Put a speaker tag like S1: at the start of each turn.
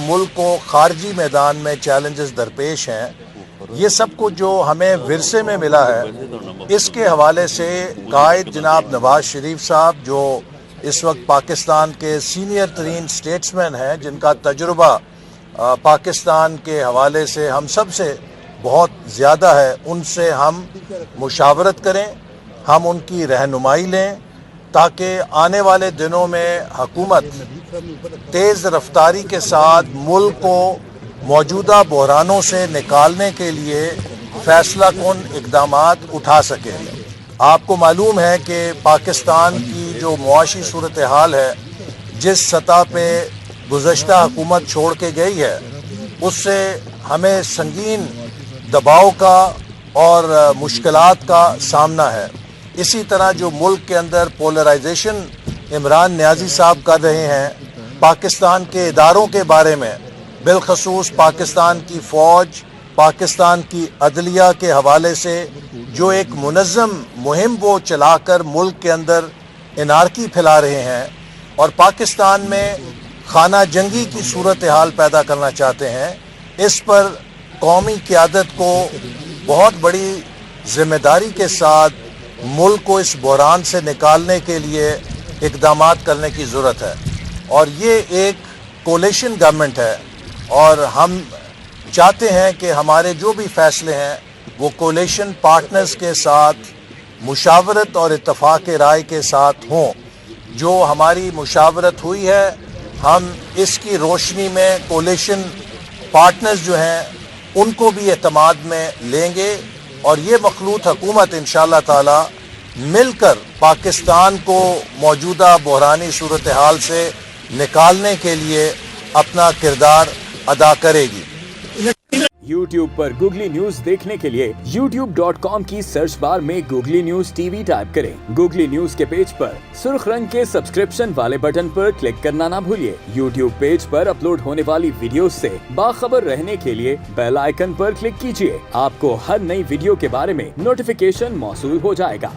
S1: ملک کو خارجی میدان میں چیلنجز درپیش ہیں، یہ سب کچھ جو ہمیں ورثے میں ملا ہے، اس کے حوالے سے قائد جناب نواز شریف صاحب جو اس وقت پاکستان کے سینئر ترین سٹیٹسمین ہیں، جن کا تجربہ پاکستان کے حوالے سے ہم سب سے بہت زیادہ ہے، ان سے ہم مشاورت کریں، ہم ان کی رہنمائی لیں تاکہ آنے والے دنوں میں حکومت تیز رفتاری کے ساتھ ملک کو موجودہ بحرانوں سے نکالنے کے لیے فیصلہ کن اقدامات اٹھا سکے۔ آپ کو معلوم ہے کہ پاکستان کی جو معاشی صورتحال ہے، جس سطح پہ گزشتہ حکومت چھوڑ کے گئی ہے، اس سے ہمیں سنگین دباؤ کا اور مشکلات کا سامنا ہے۔ اسی طرح جو ملک کے اندر پولرائزیشن عمران نیازی صاحب کر رہے ہیں پاکستان کے اداروں کے بارے میں، بالخصوص پاکستان کی فوج، پاکستان کی عدلیہ کے حوالے سے جو ایک منظم مہم وہ چلا کر ملک کے اندر انارکی پھیلا رہے ہیں اور پاکستان میں خانہ جنگی کی صورتحال پیدا کرنا چاہتے ہیں، اس پر قومی قیادت کو بہت بڑی ذمہ داری کے ساتھ ملک کو اس بحران سے نکالنے کے لیے اقدامات کرنے کی ضرورت ہے، اور یہ ایک کولیشن گورنمنٹ ہے، اور ہم چاہتے ہیں کہ ہمارے جو بھی فیصلے ہیں وہ کولیشن پارٹنرز کے ساتھ مشاورت اور اتفاق رائے کے ساتھ ہوں۔ جو ہماری مشاورت ہوئی ہے، ہم اس کی روشنی میں کولیشن پارٹنرز جو ہیں ان کو بھی اعتماد میں لیں گے، اور یہ مخلوط حکومت انشاءاللہ تعالی مل کر پاکستان کو موجودہ بحرانی صورتحال سے نکالنے کے لیے اپنا کردار ادا کرے گی۔
S2: یوٹیوب پر گوگلی نیوز دیکھنے کے لیے youtube.com کی سرچ بار میں googly news T V type کریں۔ گوگلی نیوز کے پیج پر سرخ رنگ کے سبسکرپشن والے بٹن پر کلک کرنا نہ بھولیے۔ یوٹیوب پیج پر اپلوڈ ہونے والی ویڈیوز سے باخبر رہنے کے لیے بیل آئیکن پر کلک کیجیے۔ آپ کو ہر نئی ویڈیو کے بارے میں نوٹیفیکیشن موصول ہو جائے گا۔